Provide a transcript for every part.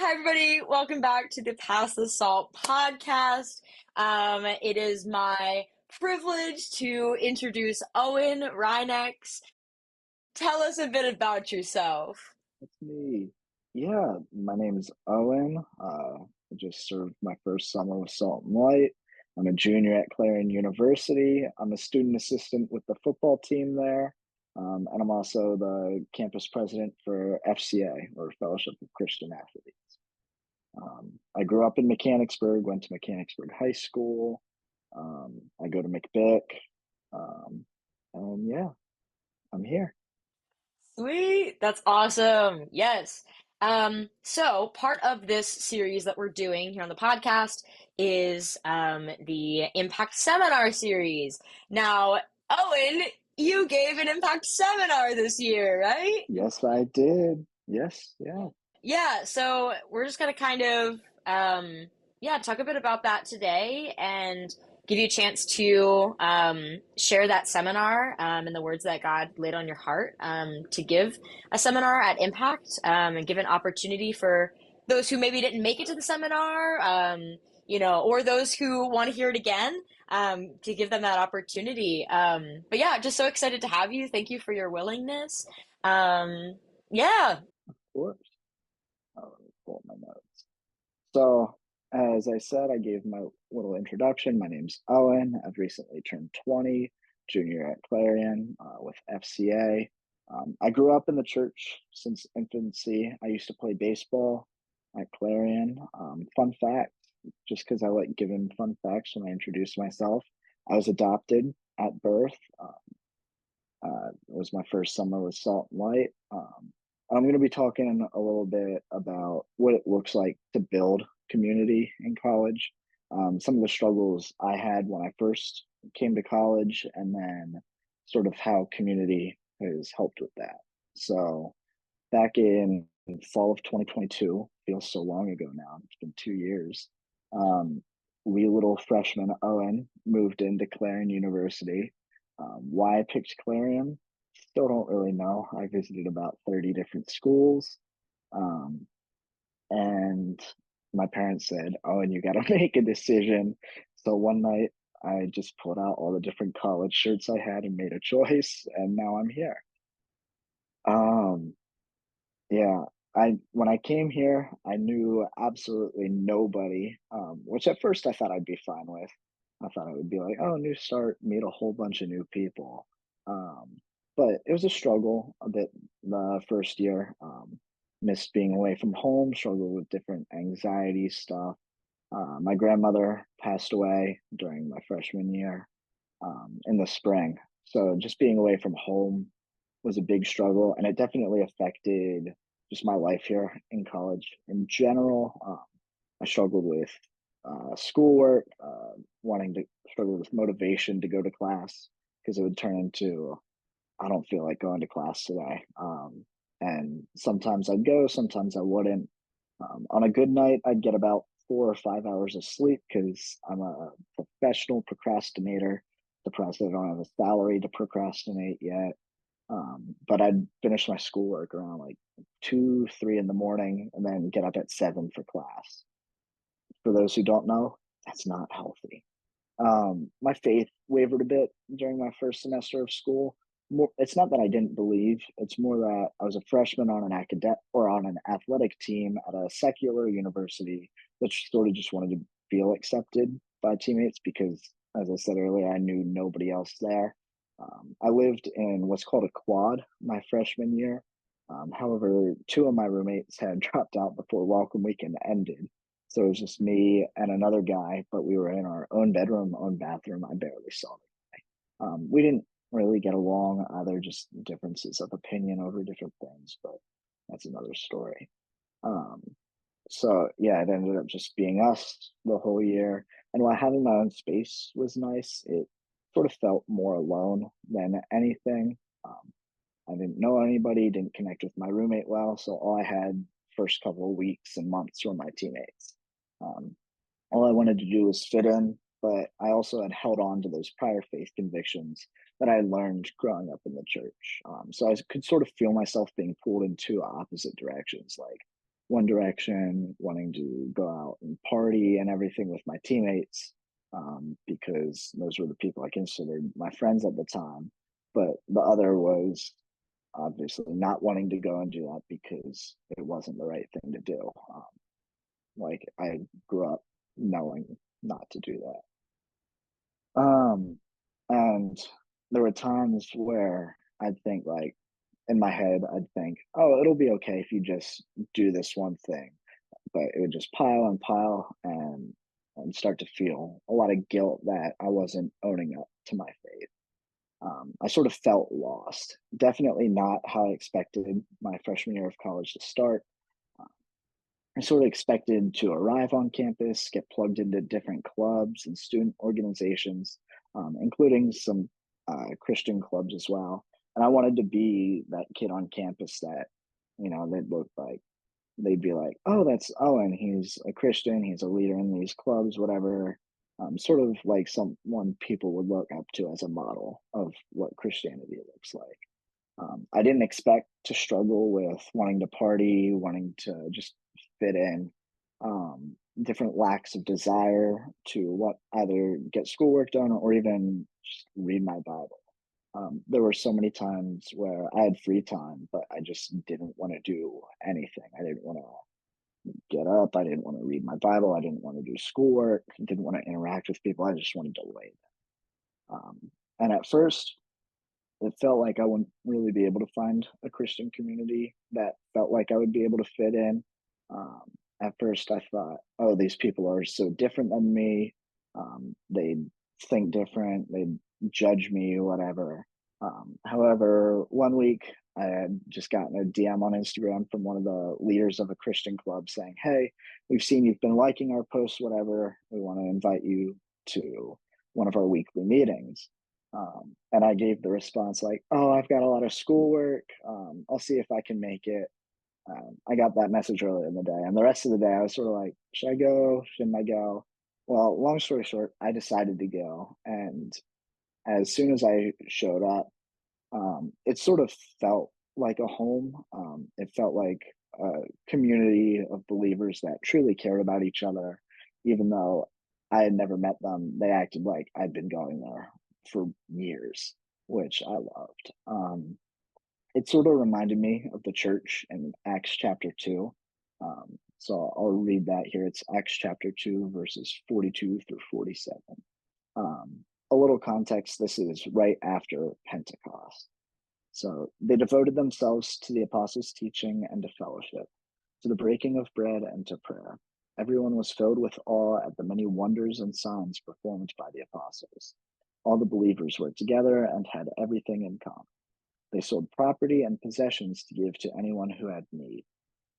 Hi, everybody. Welcome back to the Pass the Salt podcast. It is my privilege to introduce Owen Rynex. Tell us a bit about yourself. It's me. Yeah, my name is Owen. I just served my first summer with Salt and Light. I'm a junior at Clarion University. I'm a student assistant with the football team there. And I'm also the campus president for FCA, or Fellowship of Christian Athletes. I grew up in Mechanicsburg, went to Mechanicsburg High School. I go to McBick. Um, and yeah, I'm here. Sweet. That's awesome. Yes. So part of this series that we're doing here on the podcast is the Impact Seminar series. Now, Owen, you gave an Impact Seminar this year, right? Yes, I did. Yes, yeah. Yeah, so we're just gonna kind of talk a bit about that today and give you a chance to share that seminar and the words that God laid on your heart to give a seminar at Impact and give an opportunity for those who maybe didn't make it to the seminar, or those who want to hear it again, to give them that opportunity. But yeah, just so excited to have you. Thank you for your willingness. Yeah. Of course. Let me pull up my notes. So, as I said, I gave my little introduction. My name's Owen. I've recently turned 20, junior at Clarion with FCA. I grew up in the church since infancy. I used to play baseball at Clarion. Fun fact, just because I like giving fun facts when I introduce myself, I was adopted at birth. It was my first summer with Salt and Light. I'm going to be talking a little bit about what it looks like to build community in college, some of the struggles I had when I first came to college, and then sort of how community has helped with that. So, back in fall of 2022, feels so long ago now, it's been 2 years. Um, we little freshman Owen moved into Clarion University. Why I picked Clarion, still don't really know. I visited about 30 different schools. Um, and my parents said, "Oh, and you got to make a decision." So one night I just pulled out all the different college shirts I had and made a choice, and now I'm here. Um, yeah, I when I came here, I knew absolutely nobody, which at first I thought I'd be fine with. I thought it would be like, oh, new start, meet a whole bunch of new people. Um, but it was a struggle a bit the first year. Missed being away from home, struggled with different anxiety stuff. My grandmother passed away during my freshman year, in the spring. So just being away from home was a big struggle, and it definitely affected just my life here in college in general. I struggled with schoolwork, wanting to struggle with motivation to go to class because it would turn into I don't feel like going to class today. And sometimes I'd go, sometimes I wouldn't. On a good night, I'd get about 4 or 5 hours of sleep because I'm a professional procrastinator. Depressed I don't have a salary to procrastinate yet. But I'd finish my schoolwork around like 2, 3 in the morning and then get up at 7 for class. For those who don't know, that's not healthy. My faith wavered a bit during my first semester of school. It's not that I didn't believe; it's more that I was a freshman on an academic or on an athletic team at a secular university that sort of just wanted to feel accepted by teammates because, as I said earlier, I knew nobody else there. I lived in what's called a quad my freshman year. However, two of my roommates had dropped out before welcome weekend ended. So it was just me and another guy, but we were in our own bedroom, own bathroom. I barely saw the guy. We didn't really get along either, just differences of opinion over different things, but that's another story. Um, so yeah, it ended up just being us the whole year. And while having my own space was nice, it sort of felt more alone than anything. I didn't know anybody, didn't connect with my roommate well, so all I had first couple of weeks and months were my teammates. Um, all I wanted to do was fit in, but I also had held on to those prior faith convictions that I learned growing up in the church. So I could sort of feel myself being pulled in two opposite directions. Like one direction, wanting to go out and party and everything with my teammates, because those were the people I considered my friends at the time. But the other was obviously not wanting to go and do that because it wasn't the right thing to do. Like I grew up knowing not to do that. And there were times where I'd think like in my head, I'd think, oh, it'll be okay if you just do this one thing. But it would just pile and pile and start to feel a lot of guilt that I wasn't owning up to my faith. I sort of felt lost. Definitely not how I expected my freshman year of college to start. I sort of expected to arrive on campus, get plugged into different clubs and student organizations, including some Christian clubs as well. And I wanted to be that kid on campus that, they'd look like, they'd be like, oh, that's Owen. He's a Christian. He's a leader in these clubs, whatever. Sort of like someone people would look up to as a model of what Christianity looks like. I didn't expect to struggle with wanting to party, wanting to just fit in, different lacks of desire to what either get schoolwork done or even just read my Bible. There were so many times where I had free time, but I just didn't want to do anything. I didn't want to get up. I didn't want to read my Bible. I didn't want to do schoolwork. I didn't want to interact with people. I just wanted to lay there. And at first, it felt like I wouldn't really be able to find a Christian community that felt like I would be able to fit in. At first, I thought, oh, these people are so different than me. They think different. They judge me, whatever. However, one week I had just gotten a DM on Instagram from one of the leaders of a Christian club saying, hey, we've seen you've been liking our posts, whatever. We want to invite you to one of our weekly meetings. And I gave the response like, oh, I've got a lot of schoolwork. I'll see if I can make it. I got that message earlier in the day. And the rest of the day, I was sort of like, should I go? Shouldn't I go? Well, long story short, I decided to go. And as soon as I showed up, it sort of felt like a home. It felt like a community of believers that truly cared about each other. Even though I had never met them, they acted like I'd been going there for years, which I loved. It sort of reminded me of the church in Acts chapter 2. So I'll read that here. It's Acts chapter 2, verses 42 through 47. A little context, this is right after Pentecost. So they devoted themselves to the apostles' teaching and to fellowship, to the breaking of bread and to prayer. Everyone was filled with awe at the many wonders and signs performed by the apostles. All the believers were together and had everything in common. They sold property and possessions to give to anyone who had need.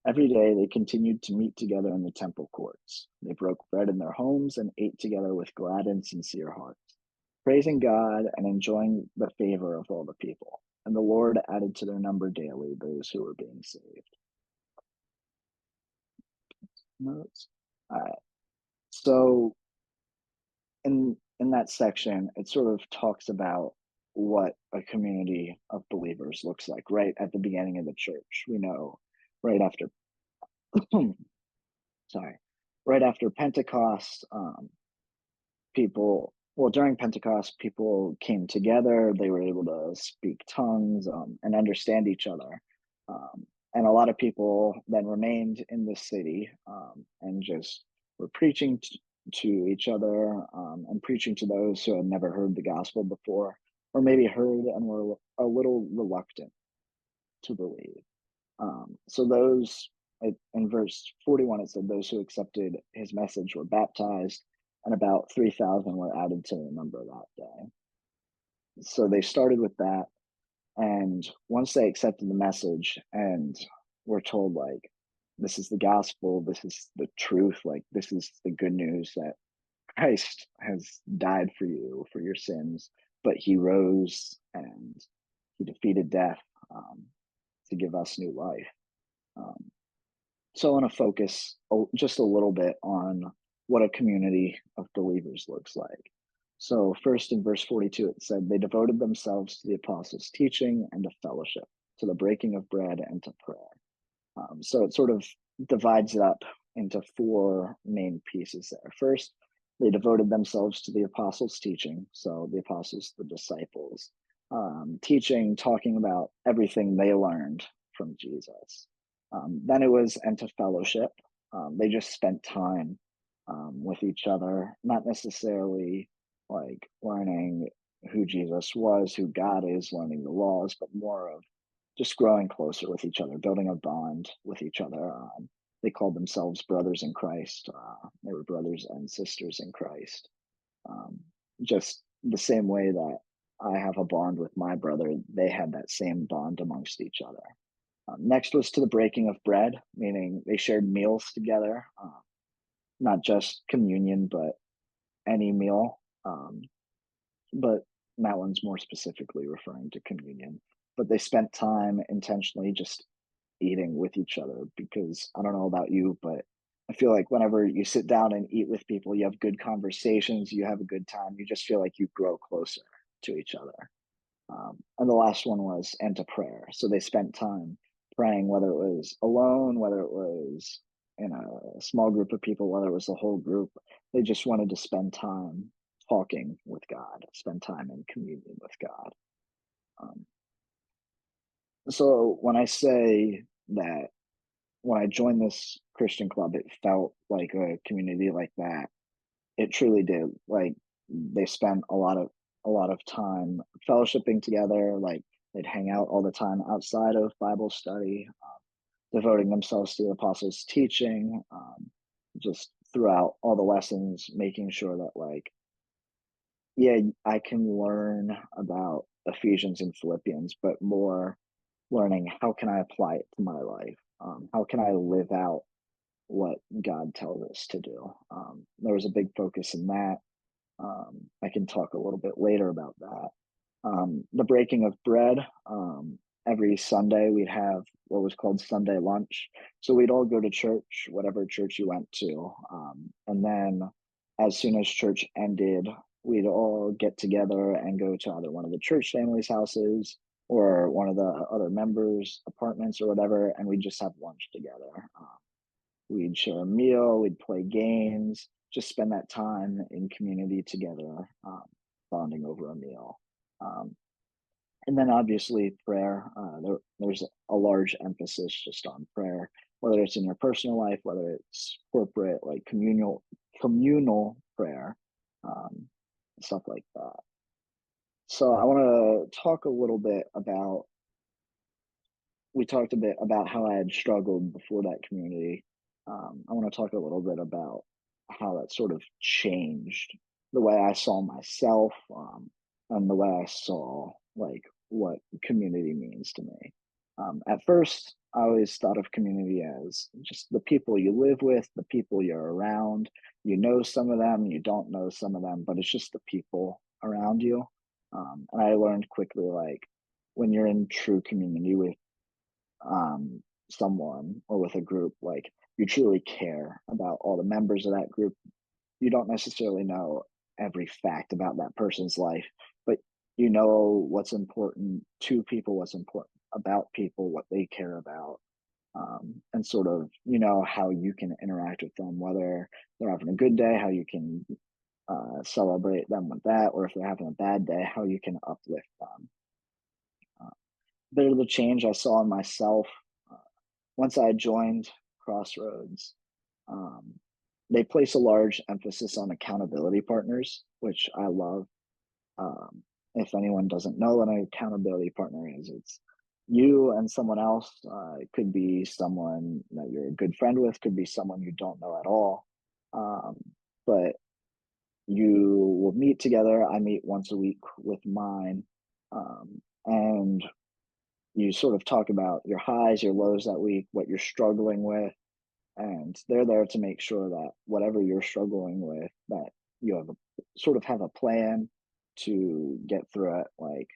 Every day they continued to meet together in the temple courts. They broke bread in their homes and ate together with glad and sincere hearts, praising God and enjoying the favor of all the people. And the Lord added to their number daily those who were being saved. Notes. All right. So in that section, it sort of talks about what a community of believers looks like right at the beginning of the church. We know right after sorry, right after Pentecost, during Pentecost, people came together. They were able to speak tongues and understand each other. And a lot of people then remained in the city and just were preaching to each other and preaching to those who had never heard the gospel before, or maybe heard and were a little reluctant to believe. So those, in verse 41, it said those who accepted his message were baptized, and about 3,000 were added to the number that day. So they started with that. And once they accepted the message and were told, like, this is the gospel, this is the truth, like, this is the good news that Christ has died for you, for your sins, but he rose and he defeated death to give us new life. So I want to focus just a little bit on what a community of believers looks like. So first in verse 42, it said, they devoted themselves to the apostles' teaching and to fellowship, to the breaking of bread and to prayer. So it sort of divides it up into four main pieces there. First, they devoted themselves to the apostles' teaching. So the apostles, the disciples, teaching, talking about everything they learned from Jesus. Then it was into fellowship. They just spent time with each other, not necessarily like learning who Jesus was, who God is, learning the laws, but more of just growing closer with each other, building a bond with each other. They called themselves brothers in Christ. They were brothers and sisters in Christ. Um, just the same way that I have a bond with my brother, they had that same bond amongst each other. Next was to the breaking of bread, meaning they shared meals together, not just communion, but any meal. But that one's more specifically referring to communion. But they spent time intentionally just eating with each other because I don't know about you, but I feel like whenever you sit down and eat with people, you have good conversations, you have a good time, you just feel like you grow closer to each other. And the last one was and to prayer. So they spent time praying, whether it was alone, whether it was in a small group of people, whether it was the whole group. They just wanted to spend time talking with God, spend time in communion with God. Um, so when I say that when I joined this Christian club, it felt like a community like that. It truly did. Like they spent a lot of time fellowshipping together. Like they'd hang out all the time outside of Bible study, devoting themselves to the apostles' teaching, just throughout all the lessons, making sure that like, yeah, I can learn about Ephesians and Philippians, but more learning how can I apply it to my life? How can I live out what God tells us to do? There was a big focus in that. I can talk a little bit later about that. The breaking of bread. Every Sunday, we'd have what was called Sunday lunch. So we'd all go to church, whatever church you went to. And then as soon as church ended, we'd all get together and go to either one of the church families' houses or one of the other members' apartments or whatever. And we'd just have lunch together. We'd share a meal, we'd play games, just spend that time in community together, bonding over a meal. Um, and then obviously prayer. There's a large emphasis just on prayer, whether it's in your personal life, whether it's corporate, like communal prayer, um, stuff like that. So I want to talk a little bit about. We talked a bit about how I had struggled before that community. I want to talk a little bit about how that sort of changed the way I saw myself, and the way I saw like what community means to me. At first, I always thought of community as just the people you live with, the people you're around. You know some of them, you don't know some of them, but it's just the people around you. And I learned quickly, like when you're in true community with someone or with a group, like you truly care about all the members of that group. You don't necessarily know every fact about that person's life, but you know what's important to people, what's important about people, what they care about, and sort of how you can interact with them, whether they're having a good day, how you can celebrate them with that, or if they're having a bad day, how you can uplift them. Uh, bit of the change I saw in myself uh, once I joined Crossroads. Um, they place a large emphasis on accountability partners, which I love. If anyone doesn't know what an accountability partner is, it's you and someone else. It could be someone that you're a good friend with, could be someone you don't know at all. Um, but you will meet together. I meet once a week with mine. And you sort of talk about your highs, your lows that week, what you're struggling with, and they're there to make sure that whatever you're struggling with, that you have a sort of have a plan to get through it. Like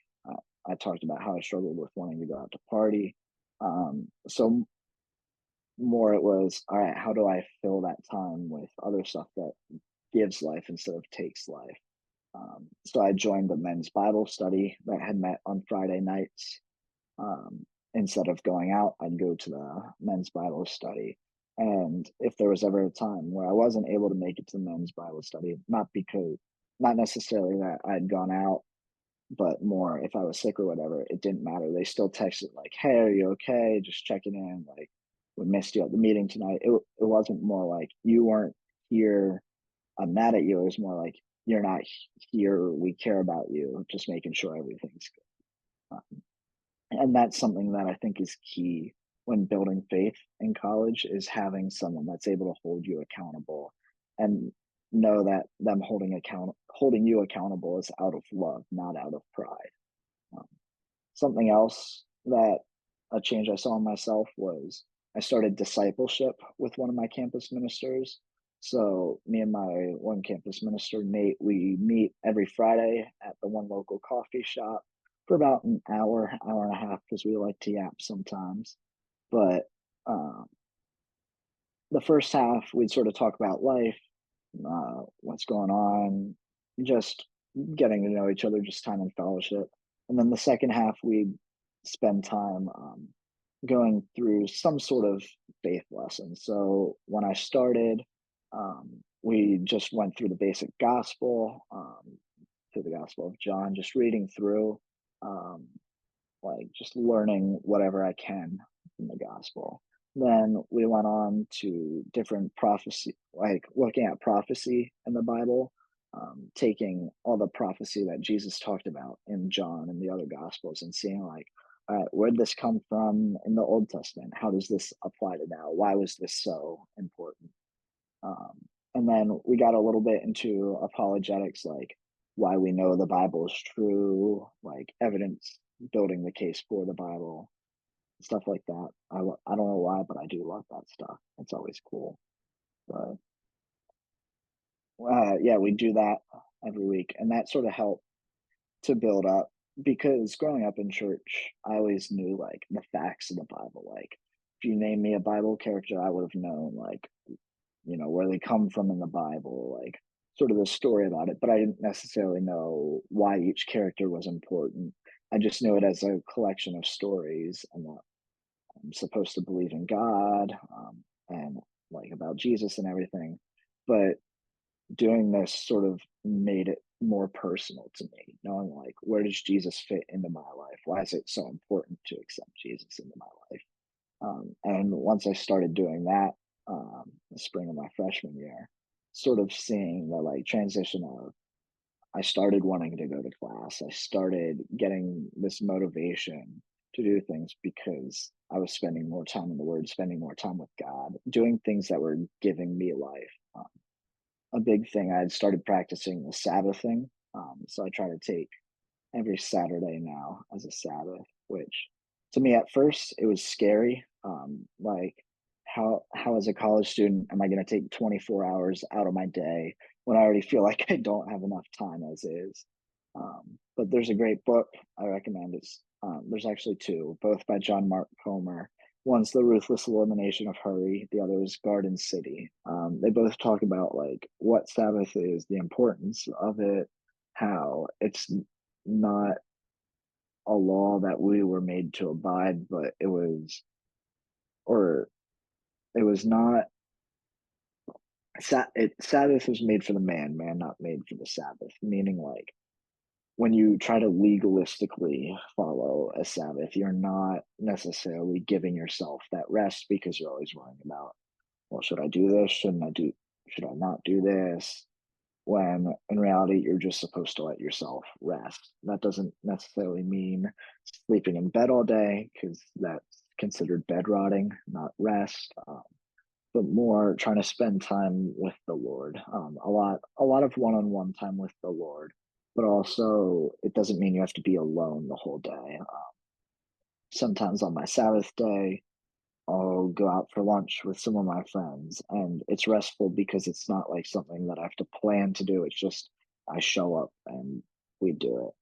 I talked about how I struggled with wanting to go out to party. So more it was, all right, how do I fill that time with other stuff that gives life instead of takes life? So I joined the men's Bible study that had met on Friday nights. Instead of going out, I'd go to the men's Bible study. And if there was ever a time where I wasn't able to make it to the men's Bible study, not necessarily that I'd gone out, but more if I was sick or whatever, it didn't matter. They still texted like, "Hey, are you okay? Just checking in. Like, we missed you at the meeting tonight." It wasn't more like you weren't here. I'm mad at you. It was more like you're not here. We care about you. Just making sure everything's good. And that's something that I think is key when building faith in college is having someone that's able to hold you accountable and know that them holding you accountable is out of love, not out of pride. Um, Something else that a change I saw in myself was I started discipleship with one of my campus ministers. So me and my one campus minister, Nate, we meet every Friday at the one local coffee shop for about an hour, hour and a half, because we like to yap sometimes. But um, the first half, we'd sort of talk about life, what's going on, just getting to know each other, just time and fellowship. And then the second half, we'd spend time going through some sort of faith lesson. So when I started, we just went through the basic gospel, through the Gospel of John, just reading through. Um, like just learning whatever I can from the gospel. Then we went on to different prophecy, like looking at prophecy in the Bible, taking all the prophecy that Jesus talked about in John and the other gospels and seeing like, where'd this come from in the Old Testament? How does this apply to now? Why was this so important? Um, and then we got a little bit into apologetics, like why we know the Bible is true, like evidence building the case for the Bible, stuff like that. I don't know why, but I do love that stuff. It's always cool. But yeah, we do that every week, and that sort of helped to build up because growing up in church, I always knew like the facts of the Bible. Like if you name me a Bible character, I would have known like where they come from in the Bible, like sort of the story about it, but I didn't necessarily know why each character was important. I just knew it as a collection of stories and that I'm supposed to believe in God, and like about Jesus and everything. But doing this sort of made it more personal to me, knowing like where does Jesus fit into my life? Why is it so important to accept Jesus into my life? And once I started doing that, the spring of my freshman year, sort of seeing the like transition of I started wanting to go to class. I started getting this motivation to do things because I was spending more time in the Word, spending more time with God, doing things that were giving me life. A big thing I had started practicing the Sabbath thing. So I try to take every Saturday now as a Sabbath, which to me at first it was scary. Like how as a college student am I going to take 24 hours out of my day when I already feel like I don't have enough time as is? But there's a great book I recommend. There's actually two, both by John Mark Comer. One's The Ruthless Elimination of Hurry. The other is Garden City. They both talk about like what Sabbath is, the importance of it, how it's not a law that we were made to abide, but or it was not. Sabbath was made for the man, man not made for the Sabbath. Meaning, like when you try to legalistically follow a Sabbath, you're not necessarily giving yourself that rest because you're always worrying about, well, should I do this? Should I not do this? When in reality you're just supposed to let yourself rest. That doesn't necessarily mean sleeping in bed all day because that's considered bed rotting, not rest. But more trying to spend time with the Lord. A lot of one-on-one time with the Lord. But also, it doesn't mean you have to be alone the whole day. Sometimes on my Sabbath day, I'll go out for lunch with some of my friends, and it's restful because it's not like something that I have to plan to do. It's just I show up and we do it.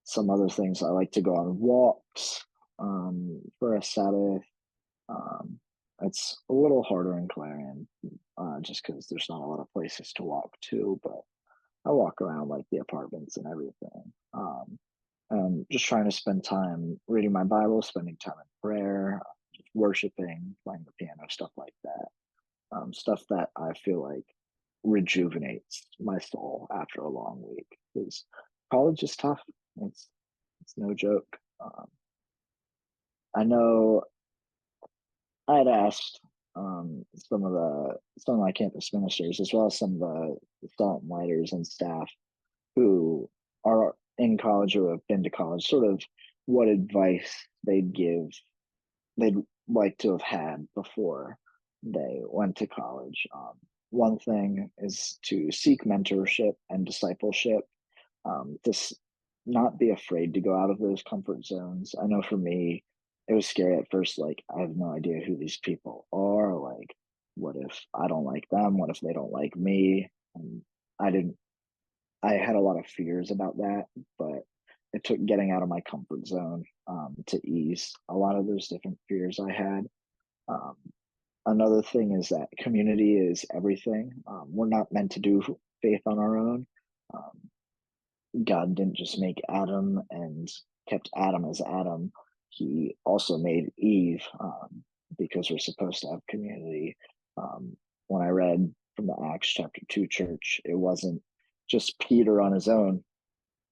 Some other things I like to go on walks for a Sabbath. Um, it's a little harder in Clarion just because there's not a lot of places to walk to, but I walk around like the apartments and everything. And just trying to spend time reading my Bible, spending time in prayer, worshiping, playing the piano, stuff like that. Stuff that I feel like rejuvenates my soul after a long week. Because college is tough. It's it's no joke. I know I had asked some of my campus ministers as well as some of the salt lighters and staff who are in college or have been to college, sort of what advice they'd like to have had before they went to college. One thing is to seek mentorship and discipleship. Just not be afraid to go out of those comfort zones. I know for me, it was scary at first. Like, I have no idea who these people are. Like, what if I don't like them? What if they don't like me? And I didn't, I had a lot of fears about that, but it took getting out of my comfort zone to ease a lot of those different fears I had. Um, Another thing is that community is everything. We're not meant to do faith on our own. Um, God didn't just make Adam and kept Adam as Adam. He also made Eve because we're supposed to have community. Um, when I read from the Acts chapter 2 church, it wasn't just Peter on his own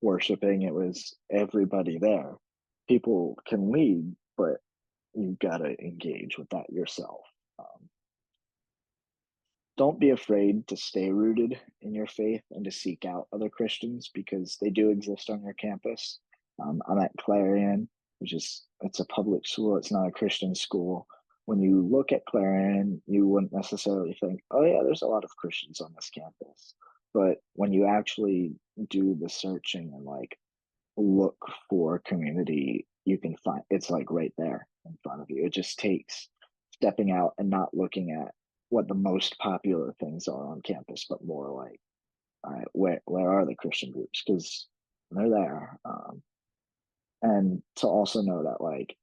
worshiping, it was everybody there. People can lead, but you've got to engage with that yourself. Um, don't be afraid to stay rooted in your faith and to seek out other Christians because they do exist on your campus. I'm at Clarion, which is it's a public school. It's not a Christian school. When you look at Clarion, you wouldn't necessarily think, "Oh yeah, there's a lot of Christians on this campus." But when you actually do the searching and like look for community, you can find it's like right there in front of you. It just takes stepping out and not looking at what the most popular things are on campus, but more like, all right, where are the Christian groups? Because they're there. And to also know that like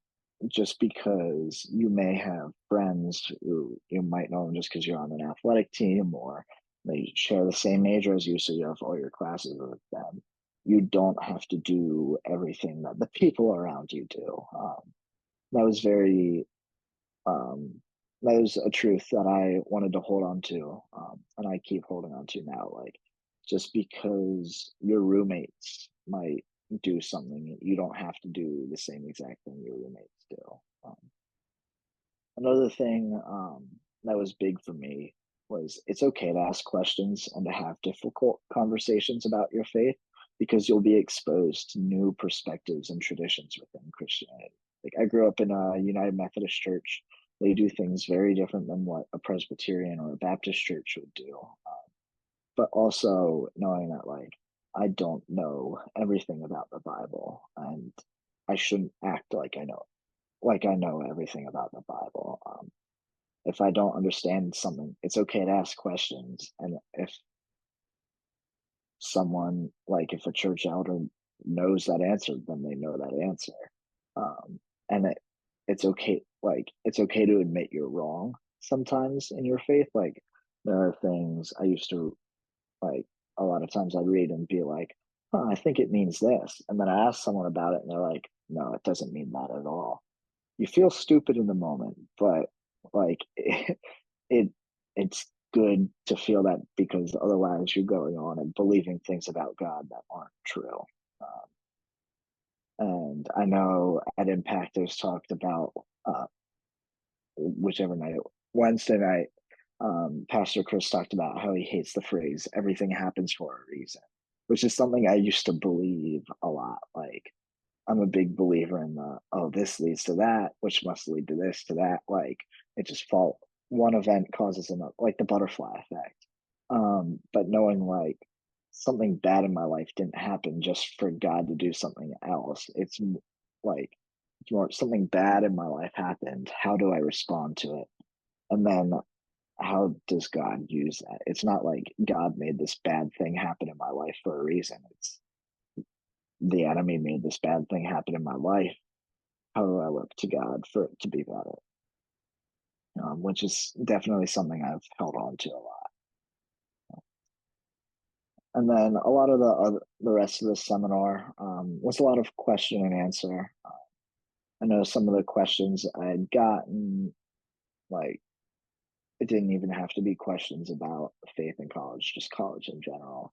just because you may have friends who you might know them just because you're on an athletic team or they share the same major as you, so you have all your classes with them. You don't have to do everything that the people around you do. That was very um, that was a truth that I wanted to hold on to, and I keep holding on to now. Like, just because your roommates might do something, you don't have to do the same exact thing your roommates do. Um, Another thing that was big for me was it's okay to ask questions and to have difficult conversations about your faith because you'll be exposed to new perspectives and traditions within Christianity. Like I grew up in a United Methodist church. They do things very different than what a Presbyterian or a Baptist church would do. But also knowing that like I don't know everything about the Bible and I shouldn't act like I know everything about the Bible. If I don't understand something, it's okay to ask questions. And if someone, like if a church elder knows that answer, then they know that answer. And it's okay, like it's okay to admit you're wrong sometimes in your faith. Like there are things I used to like a lot of times I'd read and be like, huh, I think it means this. And then I ask someone about it and they're like, no, it doesn't mean that at all. You feel stupid in the moment, but like it it's good to feel that because otherwise you're going on and believing things about God that aren't true. Um, and I know at Impact there's talked about whichever night, Wednesday night, Pastor Chris talked about how he hates the phrase "everything happens for a reason," which is something I used to believe a lot. Like I'm a big believer in the oh, this leads to that, which must lead to this to that. Like it just fall one event causes another, like the butterfly effect. But knowing like something bad in my life didn't happen just for God to do something else. Like it's more something bad in my life happened. How do I respond to it? And then how does God use that? It's not like God made this bad thing happen in my life for a reason. It's the enemy made this bad thing happen in my life. How do I look to God for it to be better? Which is definitely something I've held on to a lot. And then a lot of the rest of the seminar was a lot of question and answer. I know some of the questions I'd gotten, like, it didn't even have to be questions about faith in college, just college in general.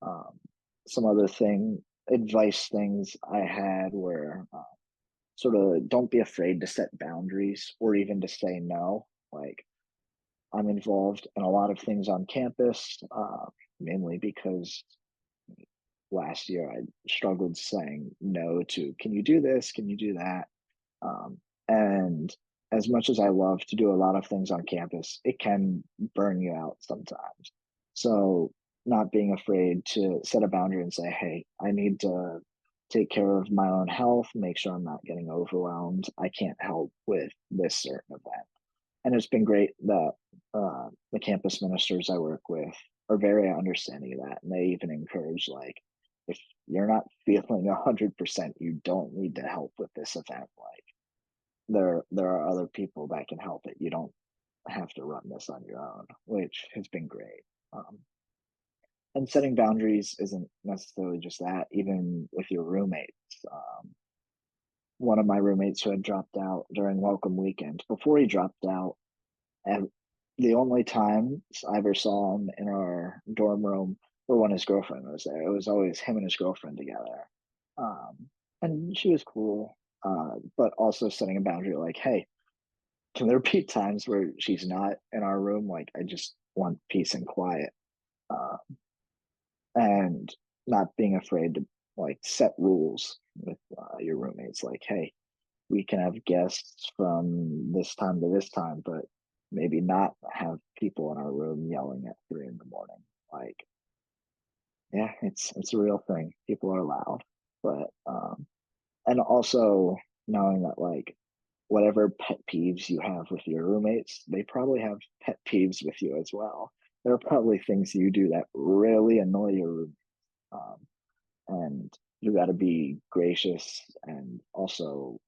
Um, some other advice things I had were sort of don't be afraid to set boundaries or even to say no. Like, I'm involved in a lot of things on campus, mainly because last year I struggled saying no to, can you do this? Can you do that? And as much as I love to do a lot of things on campus, it can burn you out sometimes. So, not being afraid to set a boundary and say, hey, I need to take care of my own health, make sure I'm not getting overwhelmed. I can't help with this certain event. And it's been great that the campus ministers I work with are very understanding of that. And they even encourage, like, if you're not feeling 100%, you don't need to help with this event. Like, there are other people that can help it. You don't have to run this on your own, which has been great. Um, and setting boundaries isn't necessarily just that, even with your roommates. One of my roommates who had dropped out during welcome weekend, before he dropped out, and the only times I ever saw him in our dorm room were when his girlfriend was there. It was always him and his girlfriend together. And she was cool, but also setting a boundary like, hey, can there be times where she's not in our room? Like, I just want peace and quiet. Uh, and not being afraid to like set rules with your roommates. Like, hey, we can have guests from this time to this time, but maybe not have people in our room yelling at 3 in the morning. Like, yeah, it's a real thing. People are loud, but and also knowing that, like, whatever pet peeves you have with your roommates, they probably have pet peeves with you as well. There are probably things you do that really annoy your roommate, um, and you got to be gracious and also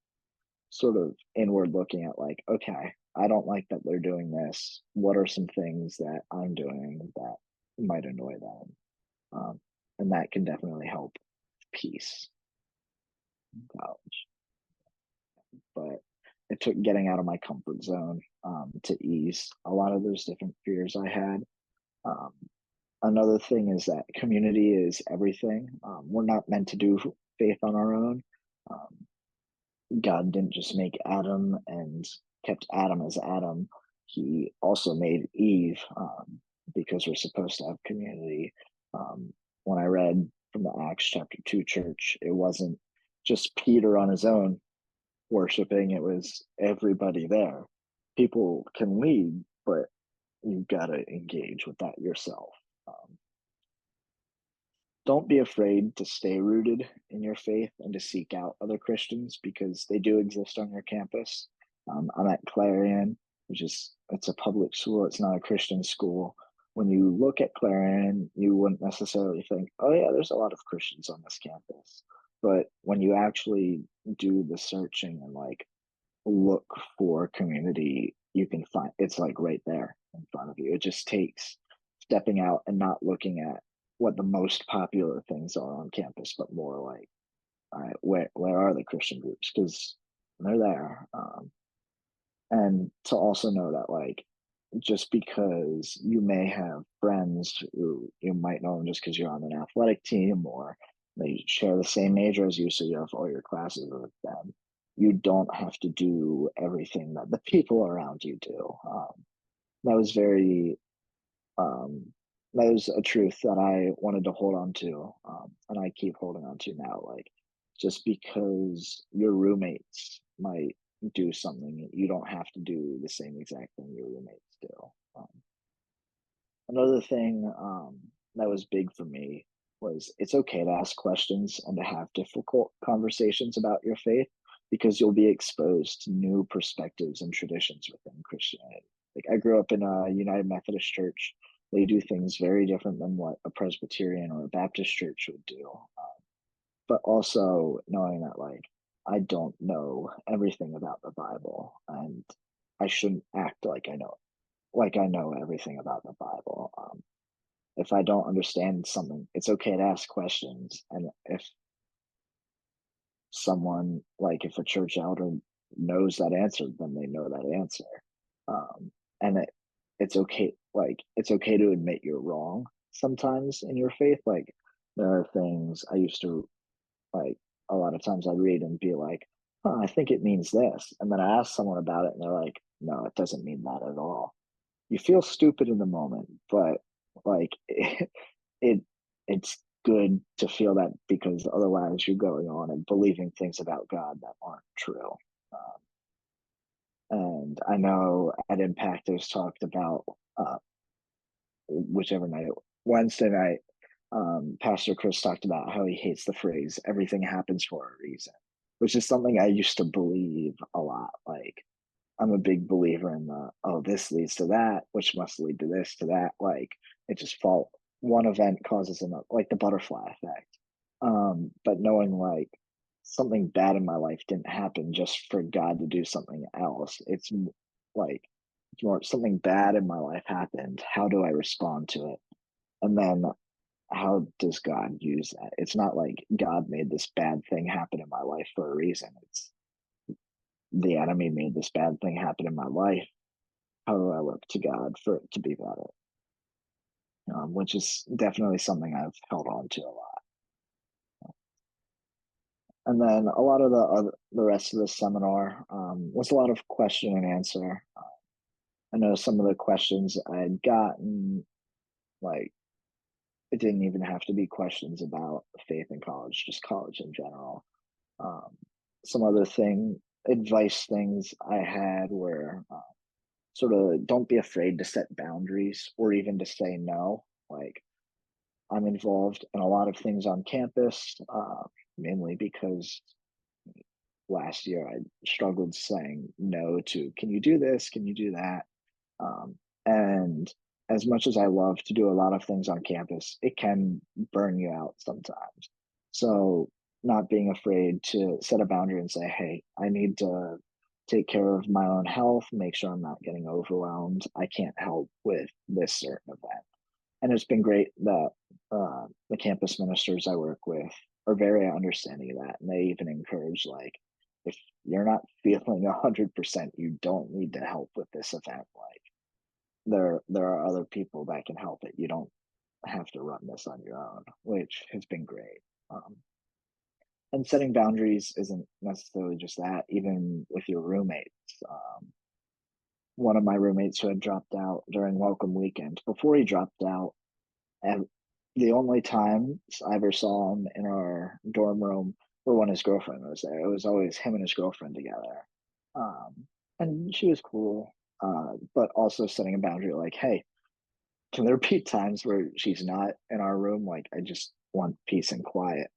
sort of inward looking at, like, okay, I don't like that they're doing this. What are some things that I'm doing that might annoy them? Um, and that can definitely help peace in college. But it took getting out of my comfort zone to ease a lot of those different fears I had. Um, Another thing is that community is everything. We're not meant to do faith on our own. Um, God didn't just make Adam and kept Adam as Adam. He also made Eve, because we're supposed to have community. When I read from the Acts chapter 2 church, it wasn't just Peter on his own worshiping, it was everybody there. People can lead, but you've got to engage with that yourself. Um, don't be afraid to stay rooted in your faith and to seek out other Christians because they do exist on your campus. I'm at Clarion, which is it's a public school. It's not a Christian school. When you look at Clarion, you wouldn't necessarily think, "Oh yeah, there's a lot of Christians on this campus." But when you actually do the searching and like look for community, you can find it's like right there in front of you. It just takes stepping out and not looking at what the most popular things are on campus, but more like, all right, where are the Christian groups? Because they're there. And to also know that, like, just because you may have friends who you might know them just because you're on an athletic team or they share the same major as you, so you have all your classes with them, you don't have to do everything that the people around you do. That was very um, that was a truth that I wanted to hold on to, and I keep holding on to now. Like, just because your roommates might do something, you don't have to do the same exact thing your roommates do. Um, Another thing that was big for me was it's okay to ask questions and to have difficult conversations about your faith because you'll be exposed to new perspectives and traditions within Christianity. Like, I grew up in a United Methodist church. They do things very different than what a Presbyterian or a Baptist church would do. But also knowing that, like, I don't know everything about the Bible and I shouldn't act like I know everything about the Bible. If I don't understand something, it's okay to ask questions. And if someone, like if a church elder knows that answer, then they know that answer. And it's okay, like it's okay to admit you're wrong sometimes in your faith. Like there are things I used to, like, a lot of times I'd read and be like, huh, I think it means this. And then I ask someone about it and they're like, no, it doesn't mean that at all. You feel stupid in the moment, but like it it's good to feel that, because otherwise you're going on and believing things about God that aren't true. Um, and I know at Impact it was talked about, whichever night, Wednesday night, Pastor Chris talked about how he hates the phrase "everything happens for a reason," which is something I used to believe a lot. Like I'm a big believer in the, oh, this leads to that, which must lead to this to that. Like it just fall, one event causes another, like the butterfly effect. But knowing like something bad in my life didn't happen just for God to do something else. Like it's more something bad in my life happened. How do I respond to it? And then how does God use that? It's not like God made this bad thing happen in my life for a reason. It's the enemy made this bad thing happen in my life. How do I look to God for it to be better? Which is definitely something I've held on to a lot. And then a lot of the rest of the seminar was a lot of question and answer. I know some of the questions I had gotten, like it didn't even have to be questions about faith in college, just college in general. Um, some other advice things I had were, sort of don't be afraid to set boundaries or even to say no. Like I'm involved in a lot of things on campus, mainly because last year I struggled saying no to, can you do this? Can you do that? And as much as I love to do a lot of things on campus, it can burn you out sometimes. So, not being afraid to set a boundary and say, hey, I need to take care of my own health, make sure I'm not getting overwhelmed. I can't help with this certain event. And it's been great that the campus ministers I work with are very understanding of that. And they even encourage, like, if you're not feeling 100%, you don't need to help with this event. Like, there are other people that can help it. You don't have to run this on your own, which has been great. Um, and setting boundaries isn't necessarily just that. Even with your roommates, one of my roommates who had dropped out during welcome weekend, before he dropped out, and the only times I ever saw him in our dorm room were when his girlfriend was there. It was always him and his girlfriend together. Um, and she was cool, but also setting a boundary like, hey, can there be times where she's not in our room? Like, I just want peace and quiet.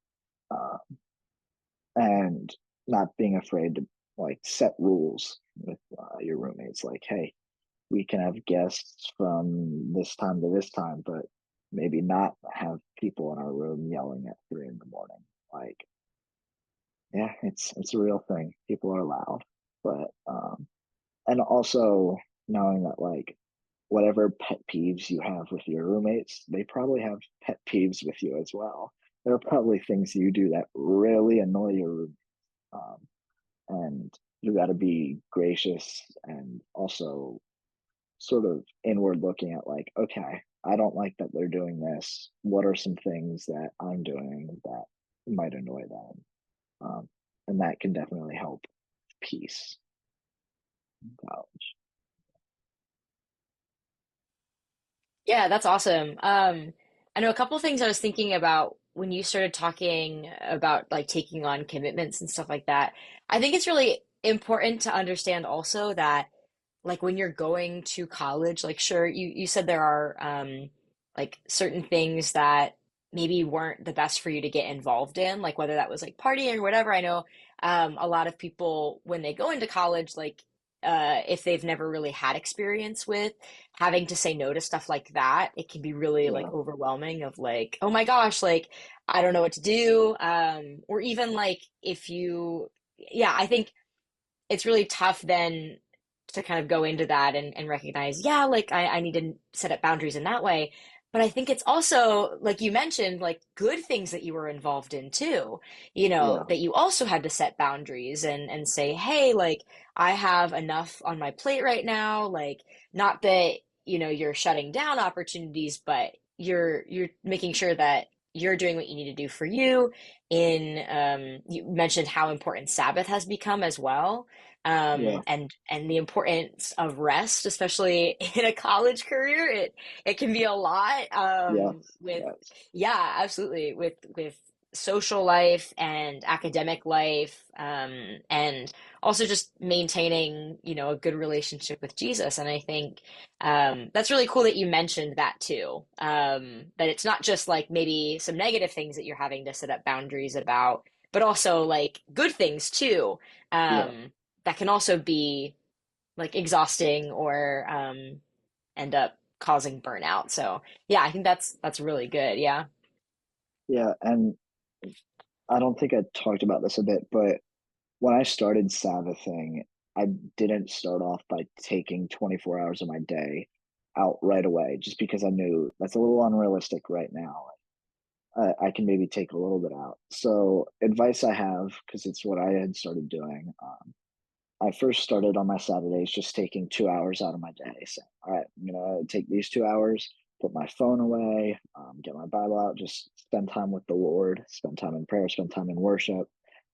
Uh, and not being afraid to like set rules with your roommates. Like, hey, we can have guests from this time to this time, but maybe not have people in our room yelling at 3 in the morning. Like, yeah, it's a real thing. People are loud, but and also knowing that like whatever pet peeves you have with your roommates, they probably have pet peeves with you as well. There are probably things you do that really annoy your roommate, um, and you got to be gracious and also sort of inward looking at like, okay, I don't like that they're doing this. What are some things that I'm doing that might annoy them? And that can definitely help peace in college. Yeah, that's awesome. I know a couple of things I was thinking about when you started talking about like taking on commitments and stuff like that. I think it's really important to understand also that like when you're going to college, like sure, you said there are like certain things that maybe weren't the best for you to get involved in, like whether that was like partying or whatever. I know a lot of people when they go into college, like if they've never really had experience with having to say no to stuff like that, it can be really like Yeah, overwhelming of like, oh my gosh, like I don't know what to do. Or even like if you, yeah, I think it's really tough then to kind of go into that and recognize, yeah, like I need to set up boundaries in that way. but I think it's also, like you mentioned, like good things that you were involved in too, Yeah, that you also had to set boundaries and say, hey, like I have enough on my plate right now. Like, not that, you're shutting down opportunities, but you're making sure that you're doing what you need to do for you. You mentioned how important Sabbath has become as well. yeah, And the importance of rest, especially in a college career. It can be a lot, yes, with, yes, yeah, absolutely, with social life and academic life, and also just maintaining, a good relationship with Jesus. And I think, that's really cool that you mentioned that too. That it's not just like maybe some negative things that you're having to set up boundaries about, but also like good things too. yeah, That can also be like exhausting, or end up causing burnout. So yeah, I think that's really good. Yeah. yeah. And I don't think I talked about this a bit, but when I started Sabbathing, I didn't start off by taking 24 hours of my day out right away, just because I knew that's a little unrealistic right now. I can maybe take a little bit out. So, advice I have, because it's what I had started doing. I first started on my Saturdays just taking 2 hours out of my day. So, all right, I'm gonna take these 2 hours, put my phone away, get my Bible out, just spend time with the Lord, spend time in prayer, spend time in worship.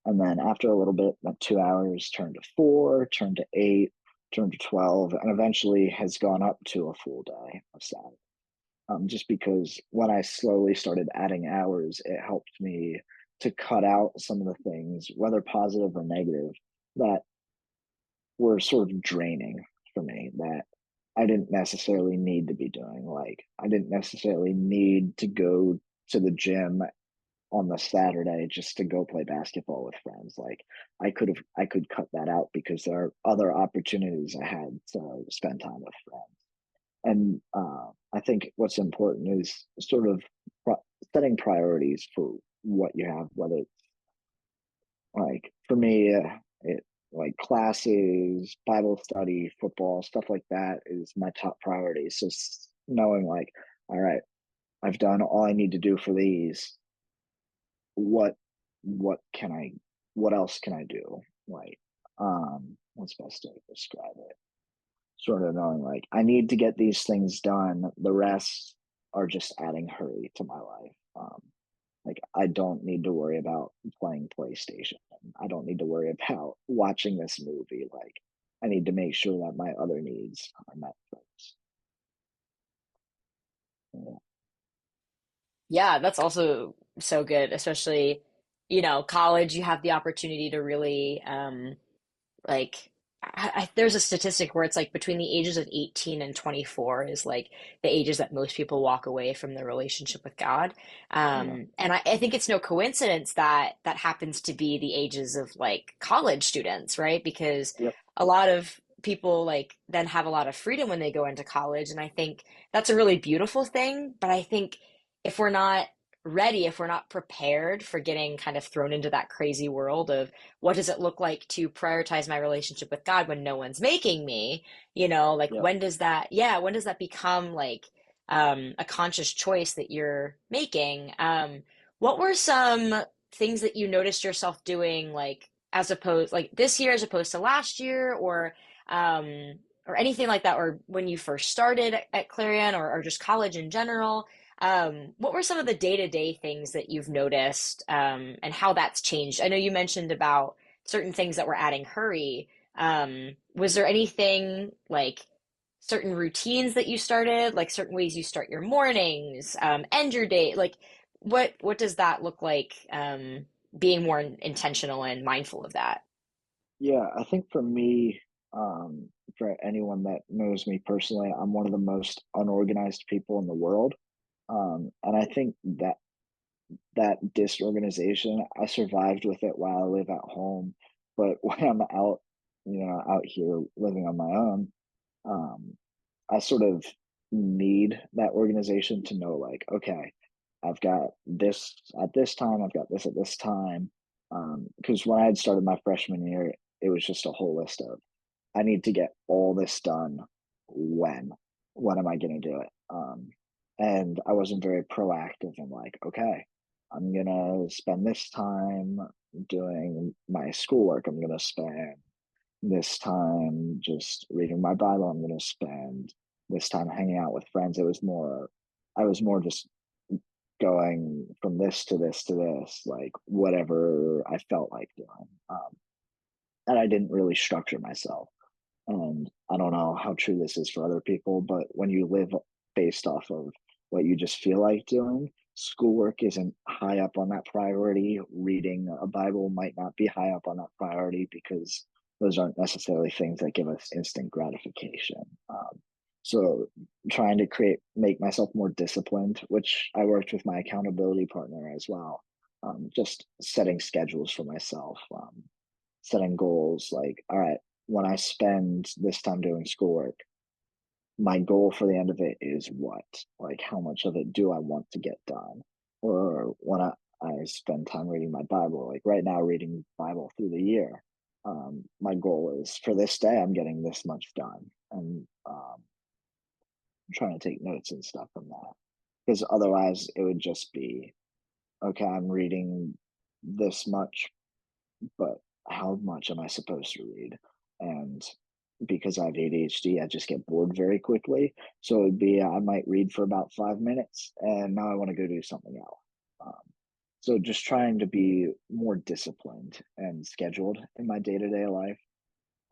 And then after a little bit, that 2 hours turned to four, turned to eight, turned to 12, and eventually has gone up to a full day of Sabbath. Just because when I slowly started adding hours, it helped me to cut out some of the things, whether positive or negative, that were sort of draining for me, that I didn't necessarily need to be doing. Like, I didn't necessarily need to go to the gym on the Saturday just to go play basketball with friends. Like, I could cut that out because there are other opportunities I had to spend time with friends. And I think what's important is sort of setting priorities for what you have, whether like for me, it like classes, Bible study, football, stuff like that is my top priority. So knowing like, all right, I've done all I need to do for these. What what can I what else can I do? Like, what's best to describe it? Sort of knowing like I need to get these things done. The rest are just adding hurry to my life. Like, I don't need to worry about playing PlayStation. I don't need to worry about watching this movie. Like, I need to make sure that my other needs are met first. Yeah. Yeah, that's also so good, especially, college, you have the opportunity to really, like there's a statistic where it's like between the ages of 18 and 24 is like the ages that most people walk away from their relationship with God. Yeah. And I think it's no coincidence that that happens to be the ages of like college students, right? Because Yep. a lot of people like then have a lot of freedom when they go into college. And I think that's a really beautiful thing. But I think if we're not ready, if we're not prepared for getting kind of thrown into that crazy world of what does it look like to prioritize my relationship with God when no one's making me, like Yep. when does that become like, a conscious choice that you're making? What were some things that you noticed yourself doing, like as opposed like this year as opposed to last year, or anything like that, or when you first started at Clarion, or just college in general? What were some of the day-to-day things that you've noticed, and how that's changed? I know you mentioned about certain things that were adding hurry. Was there anything like certain routines that you started, like certain ways you start your mornings, end your day? Like, what does that look like, being more intentional and mindful of that? Yeah. I think for me, for anyone that knows me personally, I'm one of the most unorganized people in the world. And I think that disorganization, I survived with it while I live at home. But when I'm out, out here living on my own, um, I sort of need that organization to know, like, okay, I've got this at this time, I've got this at this time. Because when I had started my freshman year, it was just a whole list of, I need to get all this done when, when am I going to do it? and I wasn't very proactive in like, okay, I'm gonna spend this time doing my schoolwork. I'm gonna spend this time just reading my Bible. I'm gonna spend this time hanging out with friends. I was more just going from this to this to this, like whatever I felt like doing. And I didn't really structure myself. And I don't know how true this is for other people, but when you live based off of what you just feel like doing, schoolwork isn't high up on that priority. Reading a Bible might not be high up on that priority because those aren't necessarily things that give us instant gratification. So trying to make myself more disciplined, which I worked with my accountability partner as well. Just setting schedules for myself, setting goals like, all right, when I spend this time doing schoolwork, my goal for the end of it is what? Like, how much of it do I want to get done? Or when I spend time reading my Bible, like right now, reading Bible through the year, my goal is for this day, I'm getting this much done. And I'm trying to take notes and stuff from that. Because otherwise, it would just be, okay, I'm reading this much, but how much am I supposed to read? And because I have ADHD, I just get bored very quickly. So it'd be I might read for about 5 minutes, and now I want to go do something else. So just trying to be more disciplined and scheduled in my day to day life.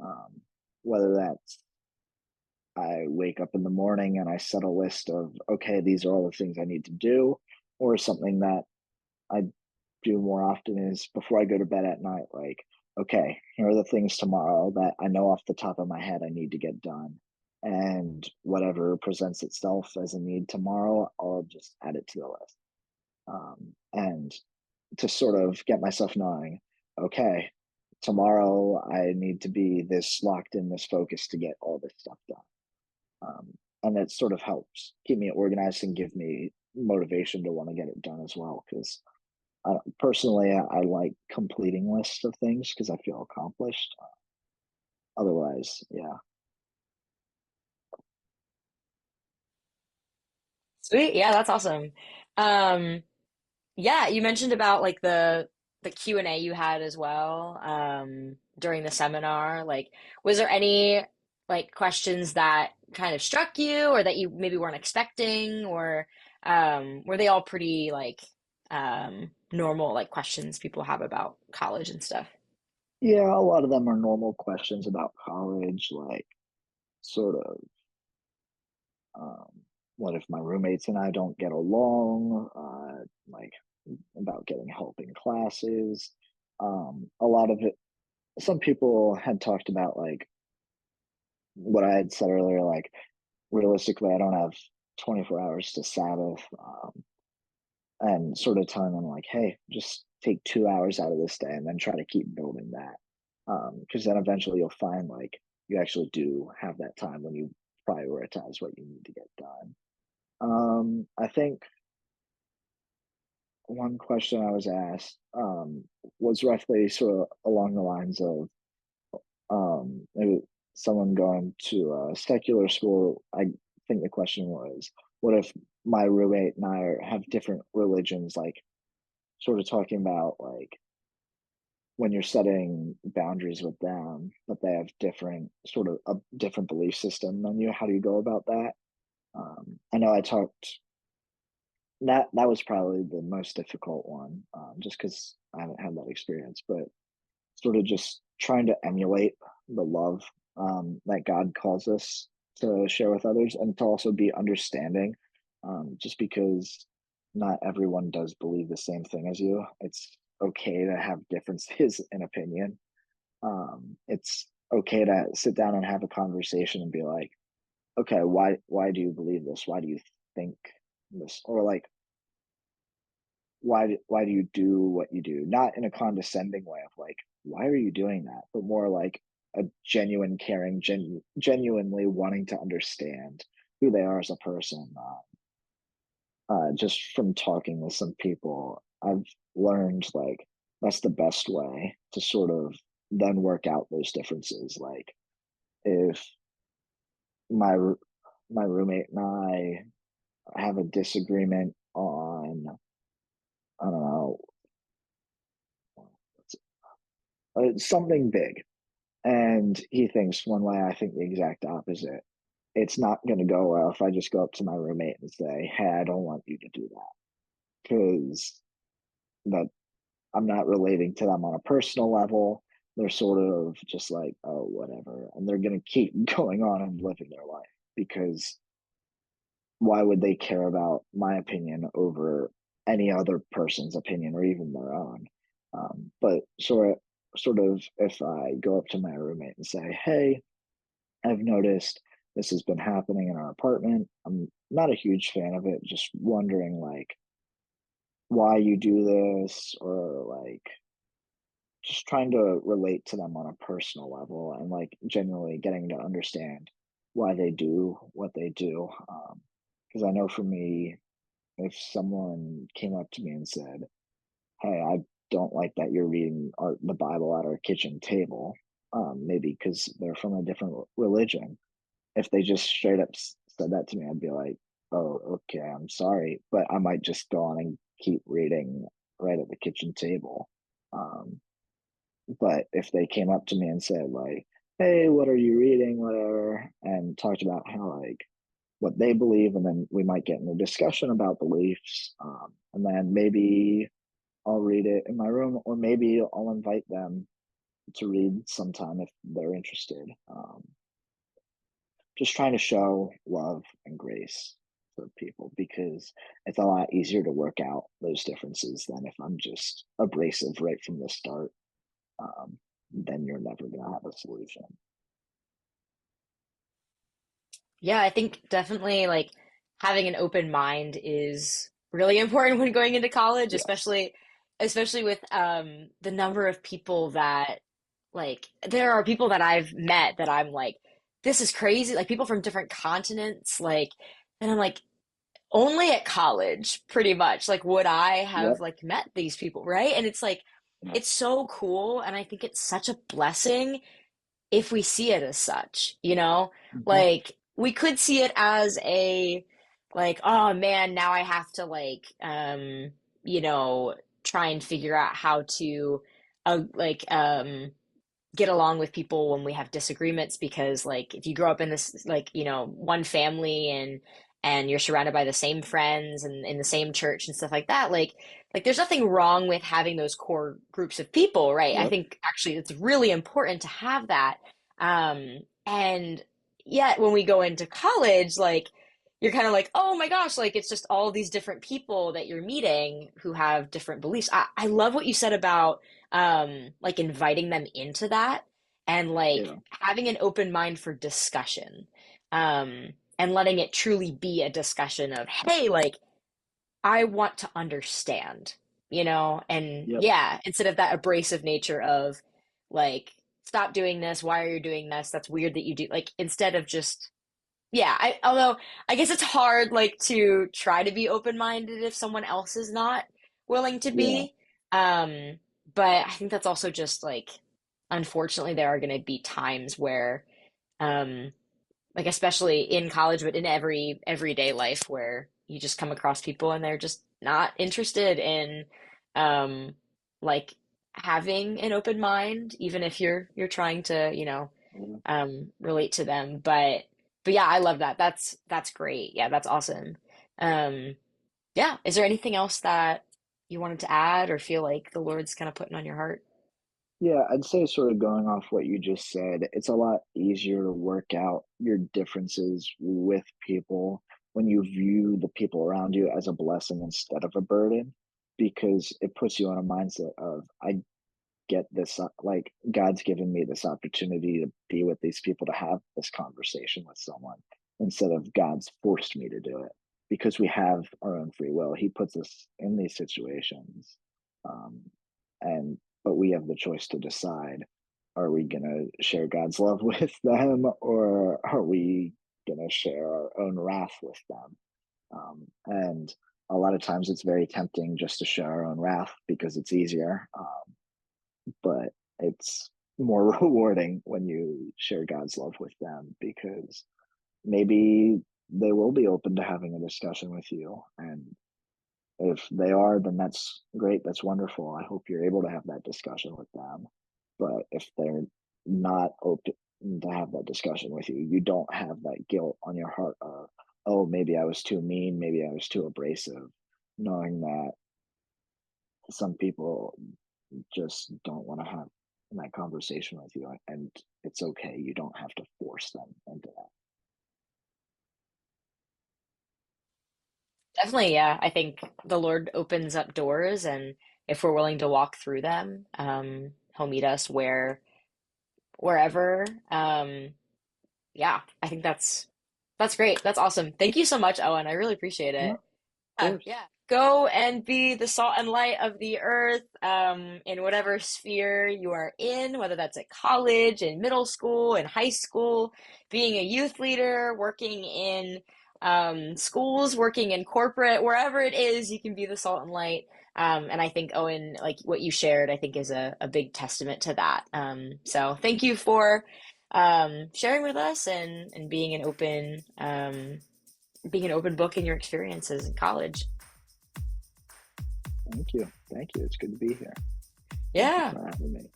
Um, Whether that's I wake up in the morning and I set a list of, okay, these are all the things I need to do, or something that I do more often is before I go to bed at night, like, okay, here are the things tomorrow that I know off the top of my head I need to get done. And whatever presents itself as a need tomorrow, I'll just add it to the list. And to sort of get myself knowing, okay, tomorrow I need to be this locked in, this focused to get all this stuff done. And it sort of helps keep me organized and give me motivation to want to get it done as well. Because personally, I like completing lists of things because I feel accomplished. Otherwise, yeah. Sweet. Yeah, that's awesome. Um, yeah, you mentioned about like the Q&A you had as well during the seminar. Like, was there any like questions that kind of struck you or that you maybe weren't expecting, or were they all pretty like normal like questions people have about college and stuff? Yeah, a lot of them are normal questions about college, like sort of um, what if my roommates and I don't get along, like about getting help in classes. A lot of it, some people had talked about like what I had said earlier, like realistically, I don't have 24 hours to Sabbath, and sort of telling them like, hey, just take 2 hours out of this day and then try to keep building that. Because then eventually you'll find like you actually do have that time when you prioritize what you need to get done. I think one question I was asked was roughly sort of along the lines of maybe someone going to a secular school. I think the question was, what if my roommate and have different religions? Like, sort of talking about like when you're setting boundaries with them, but they have different sort of a different belief system than you. How do you go about that? I know I talked that was probably the most difficult one, just because I haven't had that experience, but sort of just trying to emulate the love that God calls us to share with others and to also be understanding, just because not everyone does believe the same thing as you. It's okay to have differences in opinion. It's okay to sit down and have a conversation and be like, okay, why do you believe this? Why do you think this? Or like, why do you do what you do? Not in a condescending way of like, why are you doing that? But more like a genuine caring, genuinely wanting to understand who they are as a person. Just from talking with some people, I've learned like that's the best way to sort of then work out those differences. Like if my my roommate and I have a disagreement on, I don't know, something big, and he thinks one way, I think the exact opposite. It's not going to go well if I just go up to my roommate and say, "Hey, I don't want you to do that," because that I'm not relating to them on a personal level. They're sort of just like, "Oh, whatever," and they're going to keep going on and living their life because why would they care about my opinion over any other person's opinion or even their own? But sort of, if I go up to my roommate and say, "Hey, I've noticed this has been happening in our apartment. I'm not a huge fan of it. Just wondering, like, why you do this, or like, just trying to relate to them on a personal level and like genuinely getting to understand why they do what they do." Because I know for me, if someone came up to me and said, "Hey, I don't like that you're reading the Bible at our kitchen table," maybe because they're from a different religion. If they just straight up said that to me, I'd be like, "Oh, okay, I'm sorry," but I might just go on and keep reading right at the kitchen table. Um, but if they came up to me and said like, "Hey, what are you reading?" Whatever, and talked about how like what they believe, and then we might get in a discussion about beliefs, and then maybe I'll read it in my room, or maybe I'll invite them to read sometime if they're interested. Just trying to show love and grace for people because it's a lot easier to work out those differences than if I'm just abrasive right from the start. Then you're never going to have a solution. Yeah, I think definitely like having an open mind is really important when going into college, Yes. especially with the number of people that like there are people that I've met that I'm like, this is crazy, like people from different continents, like, and I'm like, only at college, pretty much, like would I have Yep. like met these people, right? And it's like Yeah. it's so cool, and I think it's such a blessing if we see it as such, you know? Hmm. Like we could see it as a like, oh man, now I have to like you know, try and figure out how to like get along with people when we have disagreements because like if you grow up in this like you know one family and you're surrounded by the same friends and in the same church and stuff like there's nothing wrong with having those core groups of people, right? I Yep. think actually it's really important to have that, and yet when we go into college like you're kind of like, oh my gosh, like it's just all these different people that you're meeting who have different beliefs. I love what you said about like inviting them into that and like Yeah. having an open mind for discussion, and letting it truly be a discussion of, hey, like I want to understand, you know, and Yep. yeah, instead of that abrasive nature of like, stop doing this, why are you doing this? That's weird that you do, like, instead of just, yeah, although I guess it's hard like to try to be open-minded if someone else is not willing to Yeah. be. Um, but I think that's also just like, unfortunately, there are going to be times where, um, like especially in college, but in everyday life where you just come across people and they're just not interested in um like having an open mind, even if you're trying to, you know, Yeah. relate to them. But yeah, I love that. That's great. Yeah, that's awesome. Um yeah, is there anything else that you wanted to add or feel like the Lord's kind of putting on your heart? Yeah, I'd say sort of going off what you just said, it's a lot easier to work out your differences with people when you view the people around you as a blessing instead of a burden, because it puts you on a mindset of, I get this, like, God's given me this opportunity to be with these people, to have this conversation with someone, instead of God's forced me to do it, because we have our own free will. He puts us in these situations. Um, and, but we have the choice to decide, are we going to share God's love with them, or are we going to share our own wrath with them? And a lot of times it's very tempting just to share our own wrath because it's easier. But it's more rewarding when you share God's love with them, because maybe they will be open to having a discussion with you. And if they are, then that's great. That's wonderful. I hope you're able to have that discussion with them. But if they're not open to have that discussion with you, you don't have that guilt on your heart of, oh, maybe I was too mean, maybe I was too abrasive, knowing that some people just don't want to have that conversation with you. And it's okay. You don't have to force them into that. Definitely, yeah. I think the Lord opens up doors, and if we're willing to walk through them, He'll meet us wherever. Yeah, I think that's great. That's awesome. Thank you so much, Owen. I really appreciate No, it. of Yeah, course. yeah. Go and be the salt and light of the earth, in whatever sphere you are in, whether that's at college, in middle school, in high school, being a youth leader, working in schools, working in corporate, wherever it is, you can be the salt and light. And I think, Owen, like what you shared, I think is a big testament to that. So thank you for sharing with us and being an open book in your experiences in college. Thank you. Thank you. It's good to be here. Thank you Yeah. for having me.